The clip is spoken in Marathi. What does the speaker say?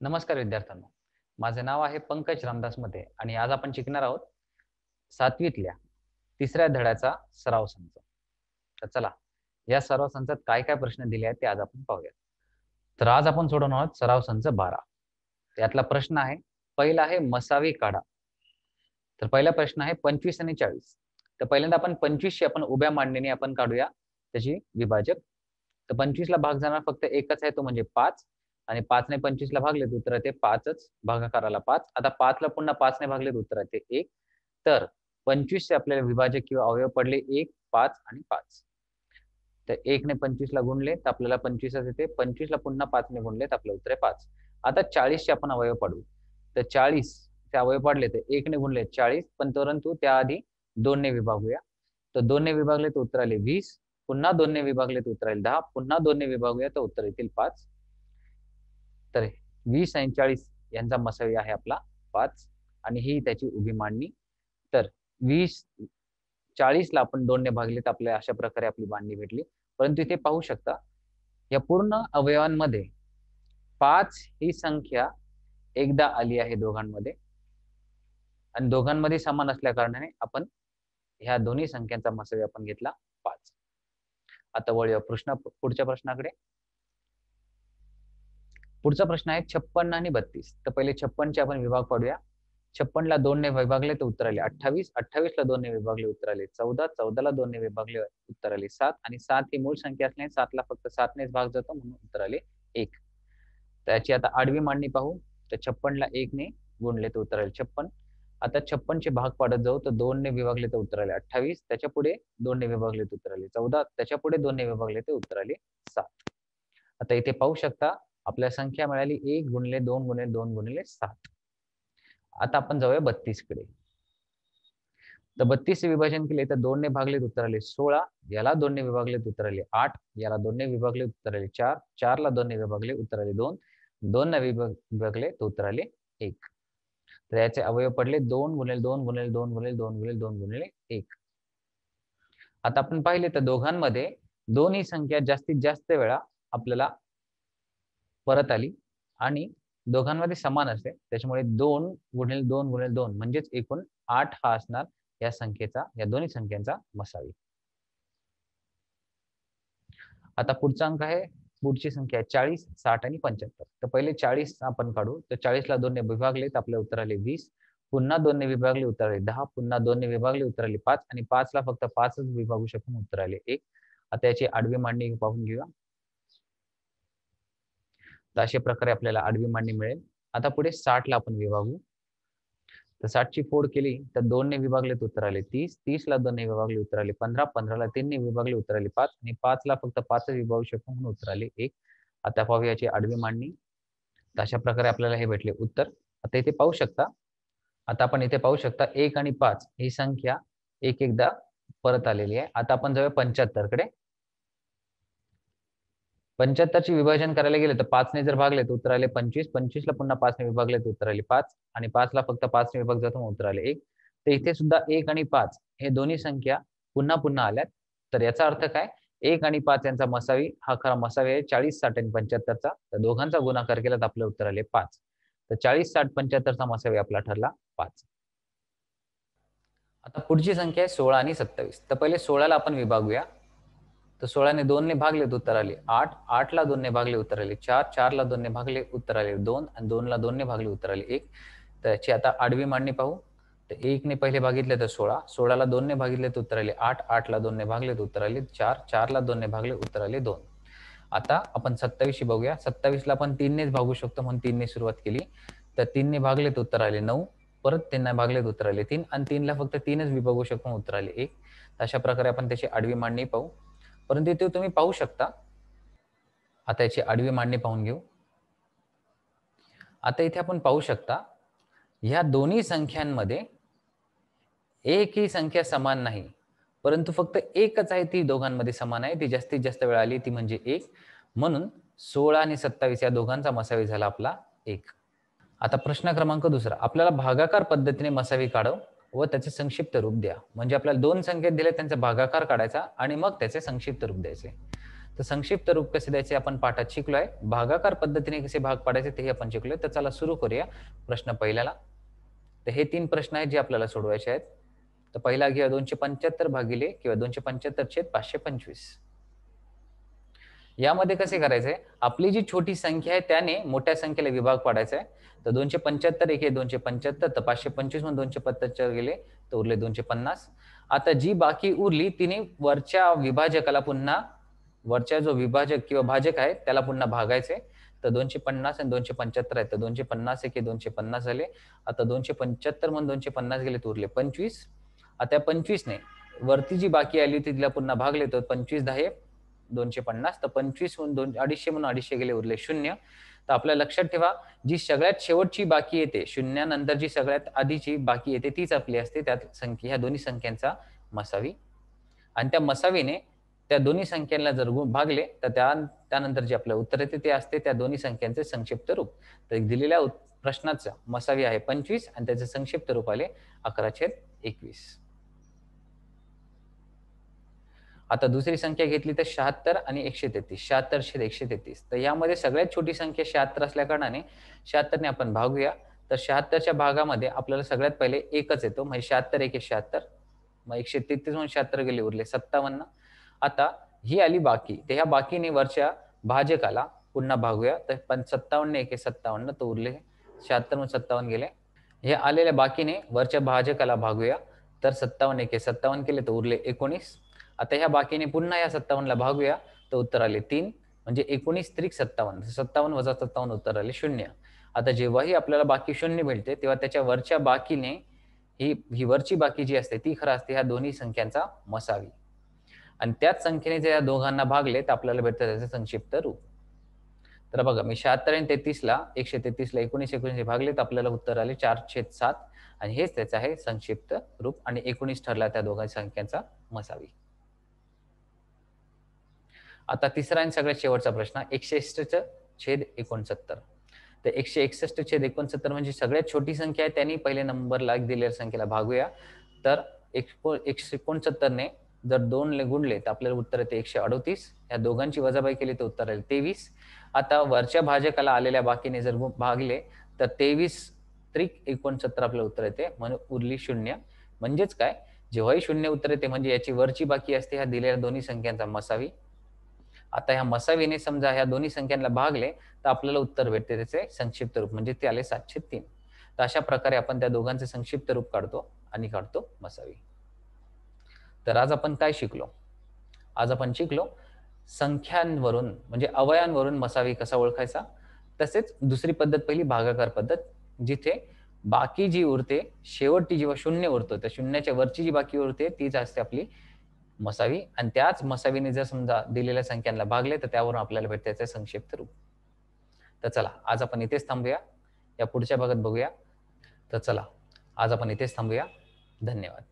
नमस्कार विद्यार्थ्यांनो. माझे नाव आहे पंकज रामदास मते आणि आज आपण शिकणार आहोत 7वीतल्या 3ऱ्या धड्याचा सराव संच. तर चला, या सराव संचात काय काय प्रश्न दिले आहेत ते आज आपण पाहूया. तर आज आपण सोडवणार आहोत सराव संच 12. यातला प्रश्न आहे, पहिला आहे मसावी काढा. तर पहिला प्रश्न आहे 25 आणि 40. तर पहिल्यांदा आपण 25 आपण उभ्या मांडणीने आपण काढूया त्याची विभाजक. तर 25 ला भाग जाणार फक्त एकच आहे, तो म्हणजे 5. आणि 5 ने 25 ला भागले तर उत्तर येते 5च, भागाकाराला 5. आता 5 ला पुन्हा 5 ने भागले तर उत्तर येते 1. तर 25 चे आपल्याला विभाजक किंवा अवयव पडले 1, 5 आणि 5. तर 1 ने 25 ला गुणले तर आपल्याला 25च येते. 25 ला पुन्हा 5 ने गुणले तर आपलं उत्तर आहे 5. आता 40 चे आपण अवयव पाडू. तर 40 चे अवयव पाडले तर 1 ने गुणले 40, पण परंतु त्याआधी 2 ने विभागूया. तर 2 ने विभागले तर उत्तर आले 20, पुन्हा 2 ने विभागले तर उत्तर आले 10, पुन्हा 2 ने विभागूया तर उत्तर येतील 5. तर 20 आणि 40 यांचा मसावी आहे आपला 5 आणि ही त्याची उभी मांडणी. तर 40 ला आपण 2 ने भागले तर आपल्याला अशा प्रकारे आपली मांडणी भेटली. परंतु इथे पाहू शकता, या पूर्ण अवयवांमध्ये 5 ही संख्या एकदा आली आहे दोघांमध्ये आणि दोघांमध्ये समान असल्या कारणाने आपण ह्या दोन्ही संख्यांचा मसावी आपण घेतला 5. आता वळूया पुढच्या प्रश्नाकडे. पुढचा प्रश्न आहे 56 आणि 32. तर पहिले 56 चे आपण विभाग पाडूया. 56 ला 2 ने विभागले तर उत्तर आले 28, 28 ला 2 ने विभागले उत्तर आले 14, 14 ला 2 ने विभागले उत्तर आले 7 आणि 7 ही मूळ संख्या असल्याने 7 ला फक्त 7 नेच भाग जातो म्हणून उत्तर आले 1. त्याची आता आडवी मांडणी पाहू. तर 56 ला 1 ने गुणले तर उत्तर आले 56. आता 56 चे भाग पाडत जाऊ तर 2 ने विभागले तर उत्तर आले 28, त्याच्या पुढे 2 ने विभागले तर उत्तर आले 14, त्याच्या पुढे 2 ने विभागले तर उत्तर आले 7. आता इथे पाहू शकता आपल्या संख्या मिळाली 1 गुणिले 2 गुणिले 2 गुणिले 7. आता आपण जाऊया 32 कडे. तर 32 चे विभाजन केले तर 2 ने भागले उत्तर आले 16, याला 2 ने विभागले उत्तर आले 8, याला 2 ने विभागले उत्तर आले 4, 4 ला 2 ने विभागले उत्तर आले 2, 2 ने विभागले तर उत्तर आले 1. तर याचे अवयव पडले 2 गुणिले 2 गुणिले 2 गुणिले 2 गुणिले 2 गुणिले 1. आता आपण पाहिले तर दोघांमध्ये दोन्ही संख्या जास्तीत जास्त वेळा आपल्याला परत आली आणि दोघांमध्ये समान असते, त्याच्यामुळे 2 गुणिले 2 गुणिले 2 म्हणजेच एकूण 8 हा असणार या संख्येचा, या दोन्ही संख्यांचा मसावी. आता पुढचा अंक आहे, पुढची संख्या 40, 60 आणि 75. तर पहिले 40 आपण काढू. तर 40 ला 2 ने विभागले तर आपले उत्तर आले 20, पुन्हा 2 ने विभागले उत्तर आले 10, पुन्हा 2 ने विभागले उत्तर आले 5 आणि 5 ला फक्त 5च विभागू शकून उत्तर आले 1. आता याची आडवी मांडणी पाहून घेऊया. तर अशा प्रकारे आपल्याला आडवी मांडणी मिळेल. आता पुढे 60 ला आपण विभागू. तर 60 ची फोड केली तर 2 ने विभागले तर उत्तर आले 30, 30 ला 2 ने विभागले उत्तर आले 15, 15 ला 3 ने विभागले उत्तर आले 5 आणि 5 ला फक्त 5च विभागू शकतो म्हणून उत्तर आले 1. आता पाहूया याची आडवी मांडणी. तर अशा प्रकारे आपल्याला हे भेटले उत्तर. आता इथे पाहू शकता, आता आपण इथे पाहू शकता 1 आणि 5 ही संख्या एक एकदा परत आलेली आहे. आता आपण जाऊया 75 कडे. 75 चे विभाजन करायला गेले तर 5 ने जर भागले तर उत्तर आले 25, 25 ला पुन्हा 5 ने विभागले तर उत्तर आले 5 आणि 5 ला फक्त 5 ने विभाग जातो उत्तर आले 1. तर इथे सुद्धा 1 आणि 5 हे दोन्ही संख्या पुन्हा पुन्हा आल्यात. तर याचा अर्थ काय, 1 आणि 5 यांचा मसावी हा खरा मसावी आहे 40, 60 आणि 75 चा. तर दोघांचा गुणाकार केला तर आपले उत्तर आले 5. तर 40, 60, 75 चा मसावी आपला ठरला 5. आता पुढची संख्या आहे 16 आणि 27. तर पहिले 16 ला आपण विभागूया. तर 16 ने 2 ने भागले तर उत्तर आले 8, 8 ला 2 ने भागले उत्तर आले 4, 4 ला 2 ने भागले उत्तर आले 2 आणि 2 ला 2 ने भागले उत्तर आले 1. तर याची आता आडवी मांडणी पाहू. तर 1 ने पहिले भागितले तर 16, 16 ला 2 ने भागितले तर उत्तर आले 8, 8 ला 2 ने भागले तर उत्तर आले 4, 4 ला 2 ने भागले उत्तर आले 2. आता आपण 27 बघूया. 27 ला आपण 3 नेच भागू शकतो म्हणून 3 ने सुरुवात केली. तर 3 ने भागले तर उत्तर आले 9, परत 3 ने भागले तर उत्तर आले 3 आणि 3 ला फक्त 3च विभागू शकतो उत्तर आले 1. अशा प्रकारे आपण त्याची आडवी मांडणी पाहू. परंतु इथे तुम्ही पाहू शकता, आता याची आडवी मांडणी पाहून घेऊ. आता इथे आपण पाहू शकता, ह्या दोन्ही संख्यांमध्ये एकही संख्या समान नाही, परंतु फक्त एकच आहे ती दोघांमध्ये समान आहे, ती जास्तीत जास्त वेळ आली ती म्हणजे 1. म्हणून 16 आणि 27 या दोघांचा मसावी झाला आपला 1. आता प्रश्न क्रमांक 2, आपल्याला भागाकार पद्धतीने मसावी काढव व त्याचे संक्षिप्त रूप द्या. म्हणजे आपल्याला 2 संख्या दिल्या त्यांचा भागाकार काढायचा आणि मग त्याचे संक्षिप्त रूप द्यायचे. तर संक्षिप्त रूप कसे द्यायचे आपण पाठात शिकलोय. भागाकार पद्धतीने कसे भाग पाडायचे तेही आपण शिकलोय. तर चला सुरू करूया प्रश्न पहिल्याला. तर हे 3 प्रश्न आहेत जे आपल्याला सोडवायचे आहेत. तर पहिला घेऊया 275 भागिले किंवा 275 छेद 525. यामध्ये कसे करायचंय, आपली जी छोटी संख्या आहे त्याने मोठ्या संख्येला विभाग पाडायचा आहे. तर 275 एके 275, तर 525 मधून 275 गेले तर उरले 250. आता जी बाकी उरली तिने वरच्या विभाजकाला पुन्हा, वरच्या जो विभाजक किंवा भाजक आहे त्याला पुन्हा भागायचे. तर 250 आणि 275 आहे, तर 250 एके 250 झाले. आता 275 मधून 250 गेले तर उरले 25. आता 25 ने वरती जी बाकी आली होती तिला पुन्हा भागले, तर 25 10 250. तर 25 म्हणून 250 म्हणून 250 गेले उरले 0. तर आपल्या लक्षात ठेवा, जी सगळ्यात शेवटची बाकी येते, शून्यानंतर जी सगळ्यात आधीची बाकी येते तीच आपली असते. त्यात संख्या, ह्या दोन्ही संख्यांचा मसावी, आणि त्या मसावीने त्या दोन्ही संख्यांना जर भागले तर त्यानंतर जे आपलं उत्तर येते ते असते त्या दोन्ही संख्यांचे संक्षिप्त रूप. तर दिलेल्या प्रश्नाचं मसावी आहे 25 आणि त्याचे संक्षिप्त रूप आले 11/21. आता दुसरी संख्या घेतली तर 76 आणि 133. 76/133. तर यामध्ये सगळ्यात छोटी संख्या 76 असल्या कारणाने 76 ने आपण भागूया. तर 76च्या भागामध्ये आपल्याला सगळ्यात पहिले एकच येतो, म्हणजे 76 एके 76. मग 133 म्हणून 76 गेले उरले 57. आता ही आली बाकी. तर ह्या बाकीने वरच्या भाजकाला पुन्हा भागूया. तर 57 एके 57, तर उरले 76 म्हणून 57 गेले. हे आलेल्या बाकीने वरच्या भाजकाला भागूया. तर 57 एके 57 केले तर उरले 19. आता ह्या बाकीने पुन्हा या 57ला भागूया, तर उत्तर आले 3. म्हणजे 19 त्रिक 57. 57 वजा 57 उत्तर आले 0. आता जेव्हाही आपल्याला बाकी 0 मिळते तेव्हा त्याच्या वरच्या बाकीने ही वरची बाकी जी असते ती खरं असते ह्या दोन्ही संख्यांचा मसावी, आणि त्याच संख्येने जर या दोघांना भागले तर आपल्याला भेटतं त्याचे संक्षिप्त रूप. तर बघा, मी 76 आणि 33ला 133ला 19 भागले तर आपल्याला उत्तर आले 4/7, आणि हेच त्याचं आहे संक्षिप्त रूप, आणि 19 ठरला त्या दोघांच्या संख्यांचा मसावी. आता तिसरा आणि सगळ्यात शेवटचा प्रश्न, 161/69. तर 161/69 म्हणजे सगळ्यात छोटी संख्या आहे, त्यांनी पहिले नंबरला दिलेल्या संख्येला भागूया. तर 169 ने जर 2 गुणले तर आपल्याला उत्तर येते 138. या दोघांची वजाबाकी केली तर उत्तर आले 23. आता वरच्या भाजकाला आलेल्या बाकीने जर भागले तर 23 त्रिक 69 आपल्याला उत्तर येते, म्हणून उरली 0. म्हणजेच काय, जेव्हाही 0 उत्तर येते म्हणजे याची वरची बाकी असते ह्या दिलेल्या दोन्ही संख्यांचा मसावी. आता ह्या मसावीने समजा ह्या दोन्ही संख्यांना भागले तर आपल्याला उत्तर भेटते त्याचे संक्षिप्त रूप, म्हणजे ते आले 703. तर अशा प्रकारे आपण त्या दोघांचे संक्षिप्त रूप काढतो आणि काढतो मसावी. तर आज आपण काय शिकलो? आज आपण शिकलो संख्यांवरून म्हणजे अवयांवरून मसावी कसा ओळखायचा. तसेच दुसरी पद्धत पहिली भागाकार पद्धत, जिथे बाकी जी उरते शेवटची जेव्हा 0 उरतो त्या शून्याच्या वरची जी बाकी उरते तीच असते आपली मसावी, आणि त्याच मसावीने जर समजा दिलेल्या संख्यांना भागले तर त्यावरून आपल्याला भेटते त्याचे संक्षिप्त रूप. तर चला आज आपण इथेच थांबूया. या पुढच्या भागात बघूया. तर चला आज आपण इथेच थांबूया. धन्यवाद.